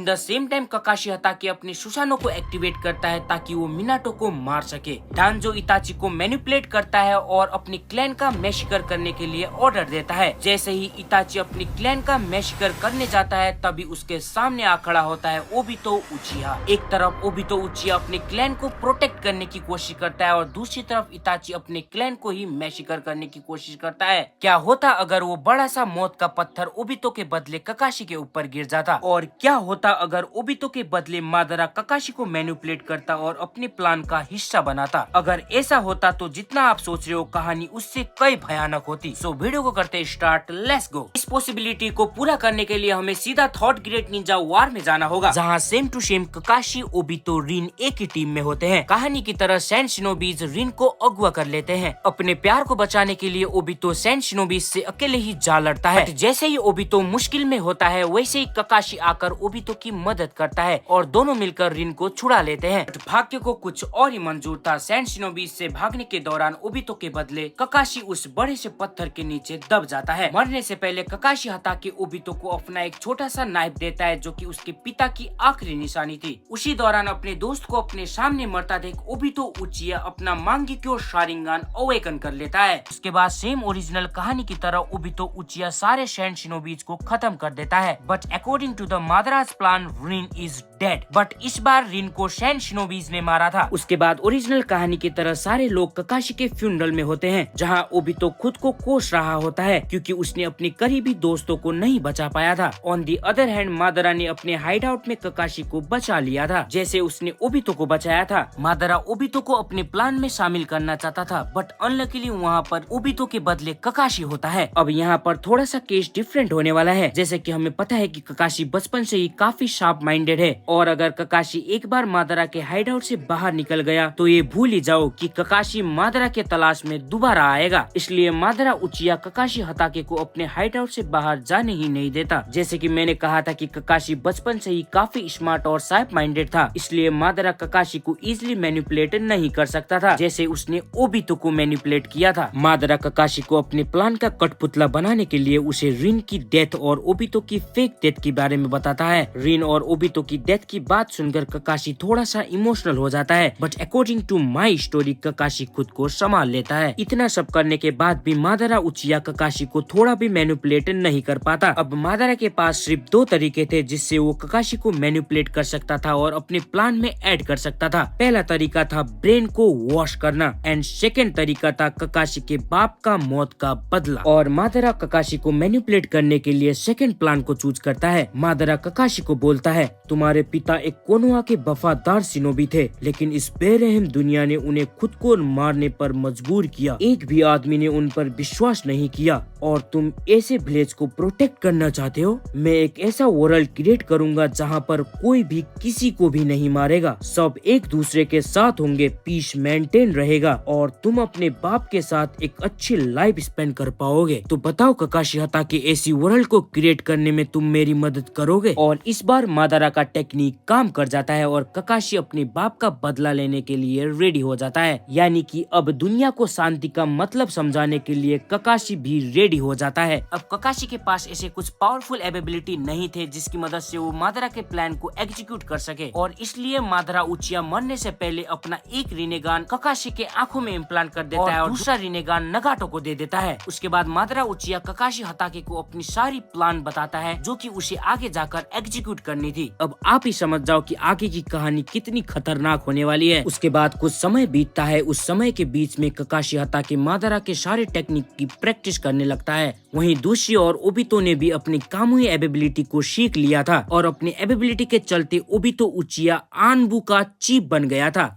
In the same time ककाशी हताके अपने सुसानो को activate करता है ताकि वो मिनाटो को मार सके। डांजो इताची को मैनिपुलेट करता है और अपनी क्लैन का मैशिकर करने के लिए ऑर्डर देता है। जैसे ही इताची अपनी क्लैन का मैशिकर करने जाता है तभी उसके सामने आ खड़ा होता है ओबितो उचिहा। एक तरफ ओबितो उचिहा अपने क्लैन को प्रोटेक्ट करने की कोशिश करता है और दूसरी तरफ इताची अपने क्लैन को ही मैशिकर करने की कोशिश करता है। क्या होता अगर वो बड़ा सा मौत का पत्थर ओबितो के बदले ककाशी के ऊपर गिर जाता, और क्या होता अगर ओबितो के बदले मादरा ककाशी को मैनिपुलेट करता और अपने प्लान का हिस्सा बनाता। अगर ऐसा होता तो जितना आप सोच रहे हो कहानी उससे कई भयानक होती। सो वीडियो को करते स्टार्ट, लेट्स गो। इस पॉसिबिलिटी को पूरा करने के लिए हमें सीधा थॉट ग्रेट निंजा वार में जाना होगा, जहाँ same to same Kakashi, Obito, Rin एक ही टीम में होते हैं। कहानी की तरह सैंड शिनोबीज रिन को अगवा कर लेते हैं। अपने प्यार को बचाने के लिए ओबितो सैंड शिनोबीज से अकेले ही जा लड़ता है। जैसे ही ओबितो मुश्किल में होता है वैसे ही ककाशी आकर ओबितो की मदद करता है और दोनों मिलकर रिन को छुड़ा लेते हैं। भाग्य को कुछ और ही मंजूर था। सैंड शिनोबीज से भागने के दौरान ओबितो के बदले ककाशी उस बड़े से पत्थर के नीचे दब जाता है। मरने से पहले ककाशी हताके ओबितो को अपना एक छोटा सा नाइफ देता है जो कि उसके पिता की आखिरी निशानी थी। उसी दौरान अपने दोस्त को अपने सामने मरता देख ओबितो उचिहा अपना मांगेक्यो शारिंगान अवेकन कर लेता है। उसके बाद सेम ओरिजिनल कहानी की तरह ओबितो उचिहा सारे सैंड शिनोबीज को खत्म कर देता है। But according to the Madara's plan Rin is dead. But इस बार रिन को सैंड शिनोबीज ने मारा था। उसके बाद ओरिजिनल कहानी की तरह सारे लोग ककाशी के फ्यूनरल में होते हैं, जहां ओबितो खुद को कोस रहा होता है क्योंकि उसने अपने करीबी दोस्तों को नहीं बचा पाया था। ऑन दी अदर हैंड मादरा ने अपने हाइड आउट में ककाशी को बचा लिया था, जैसे उसने ओबितो को बचाया था। मादरा ओबितो को अपने प्लान में शामिल करना चाहता था, बट अनलकीली वहाँ पर ओबितो के बदले ककाशी होता है। अब यहाँ पर थोड़ा सा केस डिफरेंट होने वाला है। जैसे कि हमें पता है कि ककाशी बचपन से ही काफी शार्प माइंडेड है, और अगर ककाशी एक बार मादरा के हाइड आउट से बाहर निकल गया तो ये भूल ही जाओ कि ककाशी मादरा के तलाश में दोबारा आएगा। इसलिए मादरा उचिहा ककाशी हताके को अपने हाइड आउट से बाहर जाने ही नहीं देता। जैसे कि मैंने कहा था कि ककाशी बचपन से ही काफी स्मार्ट और शार्प माइंडेड था, इसलिए मादरा ककाशी को इजिली मैनिपुलेट नहीं कर सकता था, जैसे उसने ओबितो को मैनिपुलेट किया था। मादरा ककाशी को अपने प्लान का कठपुतला बनाने के लिए उसे रिन की डेथ और ओबितो की फेक डेथ के बारे में बताता है। रिन और ओबितो की डेथ की बात सुनकर ककाशी थोड़ा सा इमोशनल हो जाता है, but according to my story Kakashi खुद को संभाल लेता है। इतना सब करने के बाद भी मादरा उचिहा ककाशी को थोड़ा भी मैनिपुलेट नहीं कर पाता। अब मादरा के पास सिर्फ दो तरीके थे जिससे वो ककाशी को मैनिपुलेट कर सकता था और अपने प्लान में ऐड कर सकता था। पहला तरीका था ब्रेन को वॉश करना, एंड सेकेंड तरीका था ककाशी के बाप का मौत का बदला। और मादरा ककाशी को मैनिपुलेट करने के लिए सेकेंड प्लान को चूज करता है। मादरा ककाशी को बोलता है, तुम्हारे पिता एक कोनोहा के वफादार शिनोबी थे, लेकिन इस बेरहम दुनिया ने उन्हें खुद को मारने पर मजबूर किया। एक भी आदमी ने उन पर विश्वास नहीं किया, और तुम ऐसे विलेज को प्रोटेक्ट करना चाहते हो। मैं एक ऐसा वर्ल्ड क्रिएट करूंगा जहां पर कोई भी किसी को भी नहीं मारेगा, सब एक दूसरे के साथ होंगे, पीस मेंटेन रहेगा, और तुम अपने बाप के साथ एक अच्छी लाइफ स्पेंड कर पाओगे। तो बताओ ककाशी हताके, ऐसी वर्ल्ड को क्रिएट करने में तुम मेरी मदद करोगे? और इस बार मादरा का टेक्निक काम कर जाता है और ककाशी अपने बाप का बदला लेने के लिए रेडी हो जाता है। यानी कि अब दुनिया को शांति का मतलब समझाने के लिए ककाशी भी रेडी हो जाता है। अब ककाशी के पास ऐसे कुछ पावरफुल एबिलिटी नहीं थे जिसकी मदद से वो मादरा के प्लान को एग्जीक्यूट कर सके, और इसलिए मादरा उचिहा मरने से पहले अपना एक रिनेगान ककाशी के आंखों में इम्प्लांट कर देता है और दूसरा रिनेगान नगाटो को दे देता है। उसके बाद मादरा उचिहा ककाशी हताके को अपनी सारी प्लान बताता है जो कि उसे आगे जाकर एग्जीक्यूट करनी थी। अब आप ही समझ जाओ कि आगे की कहानी कितनी खतरनाक होने वाली है। उसके बाद कुछ समय बीतता है। उस समय के बीच में ककाशी हताके मादरा के सारे टेक्निक की प्रैक्टिस करने लगता है। वहीं दूसरी ओर ओबितो ने भी अपनी कामुई एबिलिटी को सीख लिया था और अपनी एबिलिटी के चलते ओबितो उचिहा आनबू का चीफ बन गया था।